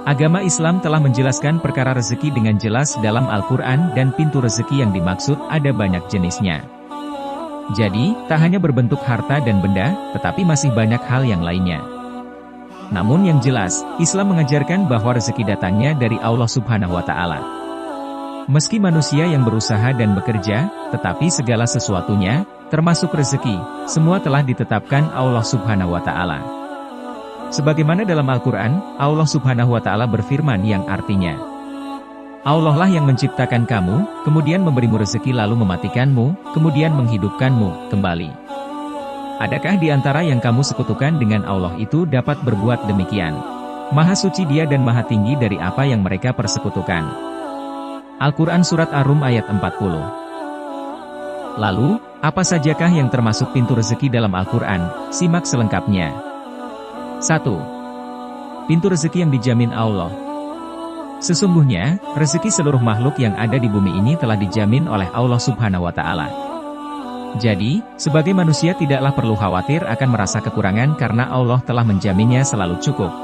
Agama Islam telah menjelaskan perkara rezeki dengan jelas dalam Al-Quran dan pintu rezeki yang dimaksud ada banyak jenisnya. Jadi, tak hanya berbentuk harta dan benda, tetapi masih banyak hal yang lainnya. Namun yang jelas, Islam mengajarkan bahwa rezeki datangnya dari Allah Subhanahu wa Ta'ala. Meski manusia yang berusaha dan bekerja, tetapi segala sesuatunya, termasuk rezeki, semua telah ditetapkan Allah Subhanahu wa Ta'ala. Sebagaimana dalam Al-Quran, Allah Subhanahu wa Ta'ala berfirman yang artinya, Allah lah yang menciptakan kamu, kemudian memberimu rezeki lalu mematikanmu, kemudian menghidupkanmu kembali. Adakah di antara yang kamu sekutukan dengan Allah itu dapat berbuat demikian? Maha suci Dia dan maha tinggi dari apa yang mereka persekutukan. Al-Quran Surat Ar-Rum ayat 40. Lalu, apa sajakah yang termasuk pintu rezeki dalam Al-Quran? Simak selengkapnya. 1. Pintu rezeki yang dijamin Allah. Sesungguhnya, rezeki seluruh makhluk yang ada di bumi ini telah dijamin oleh Allah Subhanahu wa Ta'ala. Jadi, sebagai manusia tidaklah perlu khawatir akan merasa kekurangan karena Allah telah menjaminnya selalu cukup.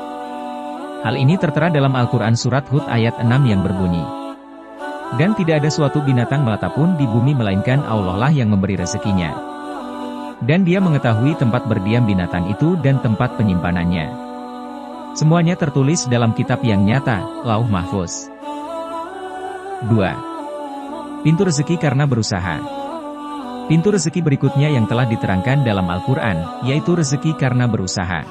Hal ini tertera dalam Al-Quran Surat Hud ayat 6 yang berbunyi, dan tidak ada suatu binatang melata pun di bumi melainkan Allah lah yang memberi rezekinya. Dan Dia mengetahui tempat berdiam binatang itu dan tempat penyimpanannya. Semuanya tertulis dalam kitab yang nyata, Lauh Mahfuz. 2. Pintu rezeki karena berusaha. Pintu rezeki berikutnya yang telah diterangkan dalam Al-Quran, yaitu rezeki karena berusaha.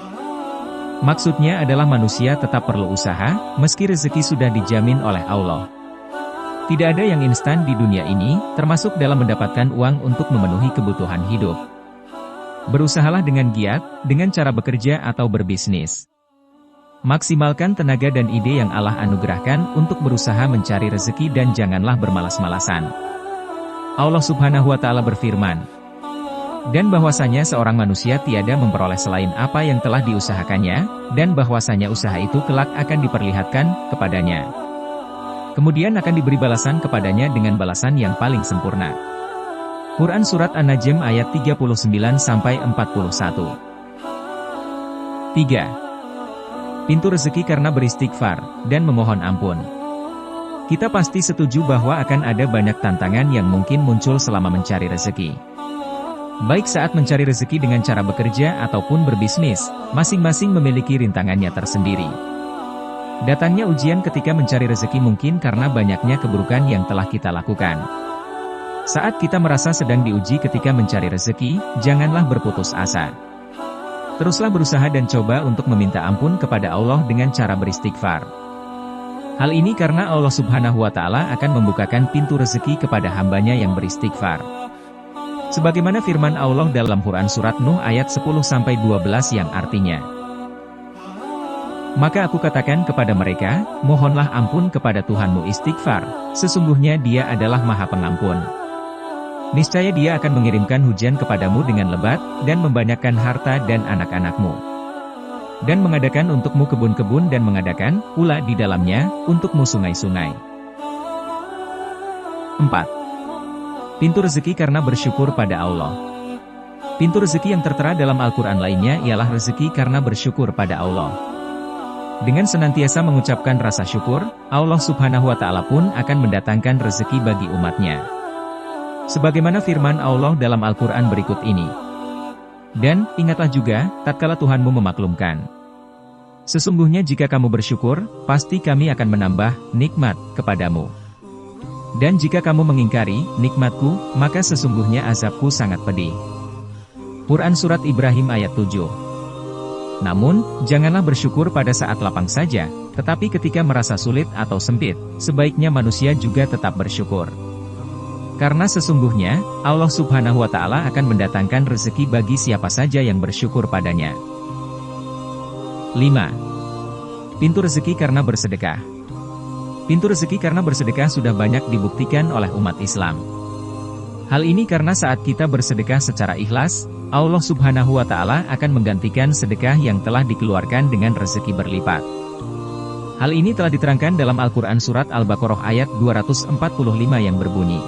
Maksudnya adalah manusia tetap perlu usaha, meski rezeki sudah dijamin oleh Allah. Tidak ada yang instan di dunia ini, termasuk dalam mendapatkan uang untuk memenuhi kebutuhan hidup. Berusahalah dengan giat, dengan cara bekerja atau berbisnis. Maksimalkan tenaga dan ide yang Allah anugerahkan untuk berusaha mencari rezeki dan janganlah bermalas-malasan. Allah Subhanahu wa Ta'ala berfirman, dan bahwasanya seorang manusia tiada memperoleh selain apa yang telah diusahakannya, dan bahwasanya usaha itu kelak akan diperlihatkan kepadanya. Kemudian akan diberi balasan kepadanya dengan balasan yang paling sempurna. Quran Surat An-Najm ayat 39-41. 3. Pintu rezeki karena beristighfar, dan memohon ampun. Kita pasti setuju bahwa akan ada banyak tantangan yang mungkin muncul selama mencari rezeki. Baik saat mencari rezeki dengan cara bekerja ataupun berbisnis, masing-masing memiliki rintangannya tersendiri. Datangnya ujian ketika mencari rezeki mungkin karena banyaknya keburukan yang telah kita lakukan. Saat kita merasa sedang diuji ketika mencari rezeki, janganlah berputus asa. Teruslah berusaha dan coba untuk meminta ampun kepada Allah dengan cara beristighfar. Hal ini karena Allah Subhanahu wa Ta'ala akan membukakan pintu rezeki kepada hambanya yang beristighfar. Sebagaimana firman Allah dalam Quran Surat Nuh ayat 10-12 yang artinya, maka aku katakan kepada mereka, mohonlah ampun kepada Tuhanmu istighfar, sesungguhnya Dia adalah Maha Pengampun. Niscaya Dia akan mengirimkan hujan kepadamu dengan lebat, dan membanyakkan harta dan anak-anakmu. Dan mengadakan untukmu kebun-kebun dan mengadakan, pula di dalamnya, untukmu sungai-sungai. 4. Pintu rezeki karena bersyukur pada Allah. Pintu rezeki yang tertera dalam Al-Quran lainnya ialah rezeki karena bersyukur pada Allah. Dengan senantiasa mengucapkan rasa syukur, Allah Subhanahu wa Ta'ala pun akan mendatangkan rezeki bagi umatnya. Sebagaimana firman Allah dalam Al-Quran berikut ini. Dan, ingatlah juga, tatkala Tuhanmu memaklumkan. Sesungguhnya jika kamu bersyukur, pasti kami akan menambah nikmat kepadamu. Dan jika kamu mengingkari nikmatku, maka sesungguhnya azabku sangat pedih. Quran Surat Ibrahim ayat 7. Namun, janganlah bersyukur pada saat lapang saja, tetapi ketika merasa sulit atau sempit, sebaiknya manusia juga tetap bersyukur. Karena sesungguhnya, Allah Subhanahu wa Ta'ala akan mendatangkan rezeki bagi siapa saja yang bersyukur padanya. 5. Pintu rezeki karena bersedekah. Pintu rezeki karena bersedekah sudah banyak dibuktikan oleh umat Islam. Hal ini karena saat kita bersedekah secara ikhlas, Allah Subhanahu wa Ta'ala akan menggantikan sedekah yang telah dikeluarkan dengan rezeki berlipat. Hal ini telah diterangkan dalam Al-Quran Surat Al-Baqarah ayat 245 yang berbunyi,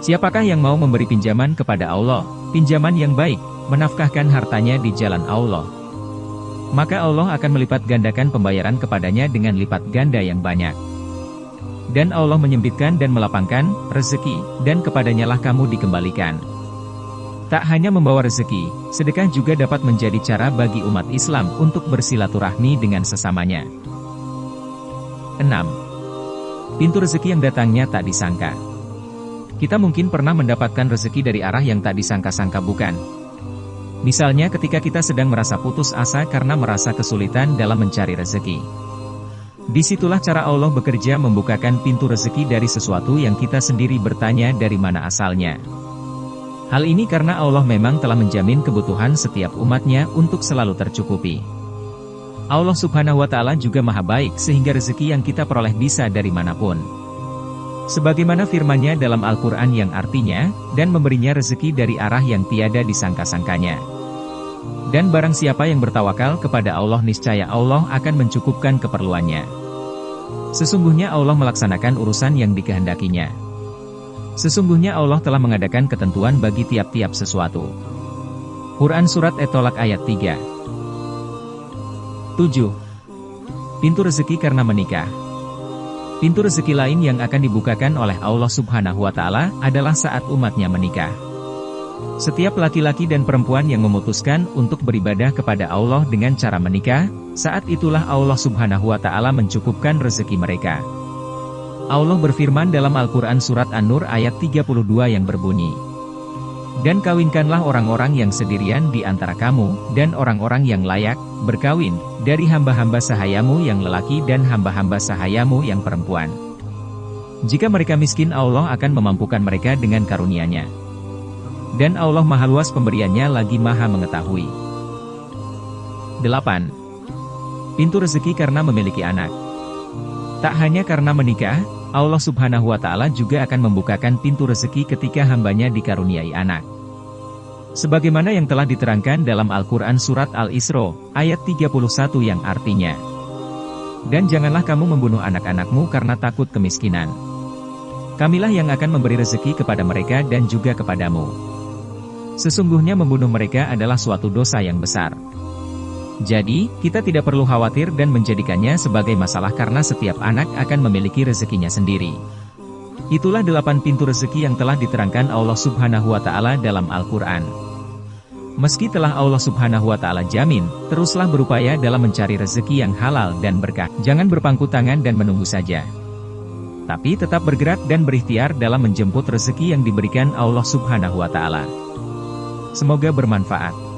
siapakah yang mau memberi pinjaman kepada Allah, pinjaman yang baik, menafkahkan hartanya di jalan Allah? maka Allah akan melipat gandakan pembayaran kepadanya dengan lipat ganda yang banyak. Dan Allah menyempitkan dan melapangkan rezeki, dan kepadanya lah kamu dikembalikan. Tak hanya membawa rezeki, sedekah juga dapat menjadi cara bagi umat Islam untuk bersilaturahmi dengan sesamanya. 6. Pintu rezeki yang datangnya tak disangka. Kita mungkin pernah mendapatkan rezeki dari arah yang tak disangka-sangka, bukan? Misalnya ketika kita sedang merasa putus asa karena merasa kesulitan dalam mencari rezeki. Disitulah cara Allah bekerja membukakan pintu rezeki dari sesuatu yang kita sendiri bertanya dari mana asalnya. Hal ini karena Allah memang telah menjamin kebutuhan setiap umatnya untuk selalu tercukupi. Allah Subhanahu wa Ta'ala juga Maha Baik sehingga rezeki yang kita peroleh bisa dari manapun. Sebagaimana firman-Nya dalam Al-Quran yang artinya, dan memberinya rezeki dari arah yang tiada disangka-sangkanya. Dan barang siapa yang bertawakal kepada Allah niscaya Allah akan mencukupkan keperluannya. Sesungguhnya Allah melaksanakan urusan yang dikehendakinya. Sesungguhnya Allah telah mengadakan ketentuan bagi tiap-tiap sesuatu. Quran Surat At-Tolak ayat 3. 7. Pintu rezeki karena menikah. Pintu rezeki lain yang akan dibukakan oleh Allah Subhanahu wa Ta'ala adalah saat umatnya menikah. Setiap laki-laki dan perempuan yang memutuskan untuk beribadah kepada Allah dengan cara menikah, saat itulah Allah Subhanahu wa Ta'ala mencukupkan rezeki mereka. Allah berfirman dalam Al-Quran Surat An-Nur ayat 32 yang berbunyi, "Dan kawinkanlah orang-orang yang sendirian di antara kamu, dan orang-orang yang layak berkawin, dari hamba-hamba sahayamu yang lelaki dan hamba-hamba sahayamu yang perempuan. Jika mereka miskin Allah akan memampukan mereka dengan karunia-Nya. Dan Allah Maha Luas pemberiannya lagi Maha mengetahui." 8. Pintu rezeki karena memiliki anak. Tak hanya karena menikah, Allah Subhanahu wa Ta'ala juga akan membukakan pintu rezeki ketika hambanya dikaruniai anak. Sebagaimana yang telah diterangkan dalam Al-Quran Surat Al-Isra, ayat 31 yang artinya, "Dan janganlah kamu membunuh anak-anakmu karena takut kemiskinan. Kamilah yang akan memberi rezeki kepada mereka dan juga kepadamu. Sesungguhnya membunuh mereka adalah suatu dosa yang besar." Jadi, kita tidak perlu khawatir dan menjadikannya sebagai masalah karena setiap anak akan memiliki rezekinya sendiri. Itulah 8 pintu rezeki yang telah diterangkan Allah Subhanahu wa Ta'ala dalam Al-Quran. Meski telah Allah Subhanahu wa Ta'ala jamin, teruslah berupaya dalam mencari rezeki yang halal dan berkah. Jangan berpangku tangan dan menunggu saja. Tapi tetap bergerak dan berikhtiar dalam menjemput rezeki yang diberikan Allah Subhanahu wa Ta'ala. Semoga bermanfaat.